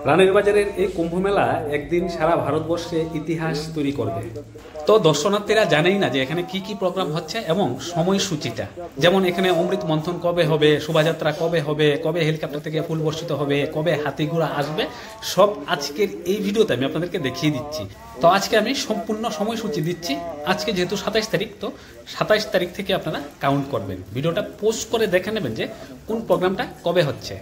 রানের বাজারের এই কুম্ভ মেলা একদিন সারা ভারতবর্ষে ইতিহাস তৈরি করবে। তো দর্শনার্থীরা জানেই না যে এখানে কি কি প্রোগ্রাম হচ্ছে এবং সময়সূচিটা, যেমন এখানে অমৃত মন্থন কবে হবে, শোভাযাত্রা কবে হবে, কবে হেলিকপ্টার থেকে ফুল বর্ষিত হবে, কবে হাতি ঘোড়া আসবে, সব আজকের এই ভিডিওতে আমি আপনাদেরকে দেখিয়ে দিচ্ছি। তো আজকে আমি সম্পূর্ণ সময়সূচি দিচ্ছি। আজকে যেহেতু 27 তারিখ, তো 27 তারিখ থেকে আপনারা কাউন্ট করবেন, ভিডিওটা পোস্ট করে দেখে নেবেন যে কোন প্রোগ্রামটা কবে হচ্ছে।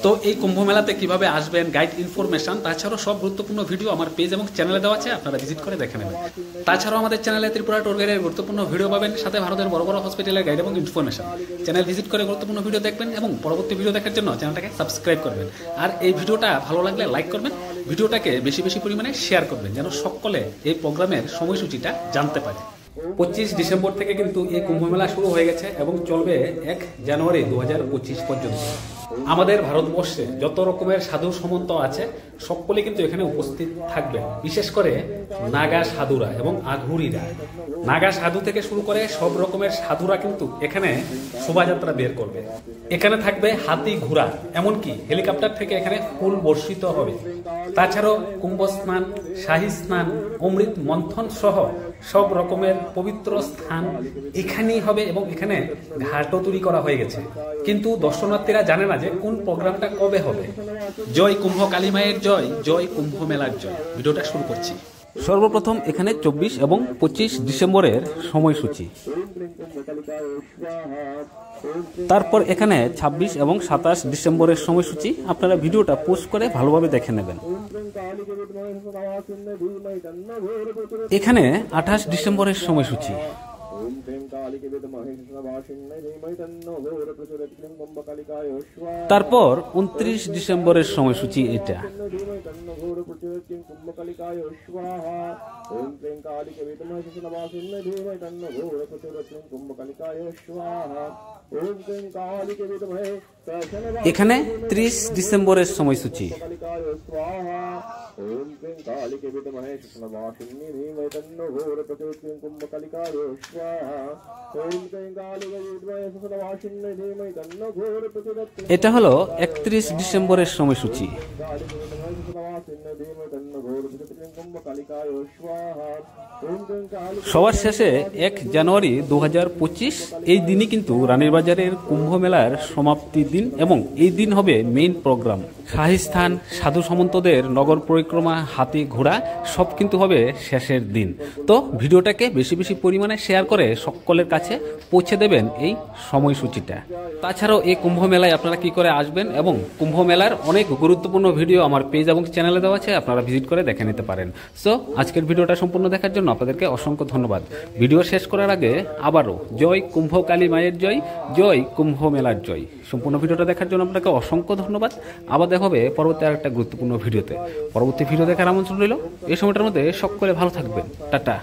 তো এই কুম্ভ মেলাতে কিভাবে আসবেন, গাইড ইনফরমেশন, তাছাড়াও সব গুরুত্বপূর্ণ ভিডিও আমার পেজ এবং চ্যানেলে দেওয়া আছে, আপনারা ভিজিট করে দেখে নেবেন। তাছাড়াও আমাদের চ্যানেলে ত্রিপুরা ট্যুর গাইডের গুরুত্বপূর্ণ ভিডিও পাবেন, সাথে ভারতের বড় বড় হসপিটালের গাইড এবং ইনফরমেশন। চ্যানেল ভিজিট করে গুরুত্বপূর্ণ ভিডিও দেখবেন এবং পরবর্তী ভিডিও দেখার জন্য চ্যানেলটাকে সাবস্ক্রাইব করবেন। আর এই ভিডিওটা ভালো লাগলে লাইক করবেন, ভিডিওটাকে বেশি বেশি পরিমাণে শেয়ার করবেন, যেন সকলে এই প্রোগ্রামের সময়সূচিটা জানতে পারে। 25 ডিসেম্বর থেকে কিন্তু এই কুম্ভ মেলা শুরু হয়ে গেছে এবং চলবে 1 জানুয়ারি 2025 পর্যন্ত। আমাদের ভারতবর্ষে যত রকমের সাধু সামন্ত আছে সকলে কিন্তু এখানে উপস্থিত থাকবেন, বিশেষ করে নাগা সাধুরা এবং আঘুরিরা। নাগা সাধু থেকে শুরু করে সব রকমের সাধুরা কিন্তু এখানে শোভাযাত্রা বের করবে। এখানে থাকবে হাতি ঘোড়া, এমনকি হেলিকপ্টার থেকে এখানে ফুল বর্ষিত হবে। তাছাড়াও কুম্ভ স্নান, শাহী স্নান, অমৃত মন্থন সহ সব রকমের পবিত্র স্থান এখানেই হবে এবং এখানে ঘাটও তৈরি করা হয়ে গেছে। কিন্তু দর্শনার্থীরা জানে না যে কোন প্রোগ্রামটা কবে হবে। জয় কুম্ভ কালী মায়ের জয়, জয় কুম্ভ মেলার জয়। ভিডিওটা শুরু করছি। সর্বপ্রথম এখানে 24 এবং 25 ডিসেম্বরের সময়সূচি, তারপর এখানে 26 এবং 27 ডিসেম্বরের সময়সূচি। আপনারা ভিডিওটা পোস্ট করে ভালোভাবে দেখে নেবেন। এখানে 28 ডিসেম্বরের সময়সূচি, তারপর 29 ডিসেম্বরের সময়সূচি এটা। এখানে 30 ডিসেম্বরের সময়সূচি, এটা হলো 31 ডিসেম্বরের সময়সূচি। সবার শেষে 1 জানুয়ারি 2025, এই দিনই কিন্তু রানীর বাজারের কুম্ভ মেলার সমাপ্তি দিন এবং এই দিন হবে মেইন প্রোগ্রাম। শাহী স্থান, সাধু সামন্তদের নগর পরিক্রমা, হাতি ঘোড়া সব কিন্তু হবে শেষের দিন। তো ভিডিওটাকে বেশি বেশি পরিমাণে শেয়ার করে সকলের কাছে পৌঁছে দেবেন এই সময়সূচিটা। তাছাড়াও এই কুম্ভ মেলায় আপনারা কি করে আসবেন এবং কুম্ভ মেলার অনেক গুরুত্বপূর্ণ ভিডিও আমার পেজ এবং চ্যানেলে দেওয়া আছে, আপনারা ভিজিট করে দেখে নিতে পারেন। সো আজকের ভিডিওটা সম্পূর্ণ দেখার জন্য আপনাদেরকে অসংখ্য ধন্যবাদ। ভিডিও শেষ করার আগে আবারও জয় কুম্ভ কালী মায়ের জয়, জয় কুম্ভ মেলার জয়। সম্পূর্ণ ভিডিওটা দেখার জন্য আপনাকে অসংখ্য ধন্যবাদ। আবার দেখা হবে পরবর্তী আরেকটা গুরুত্বপূর্ণ ভিডিওতে। পরবর্তী ভিডিও দেখার আমন্ত্রণ রইল। এই সময়টার মধ্যে সকলে ভালো থাকবেন। টাটা।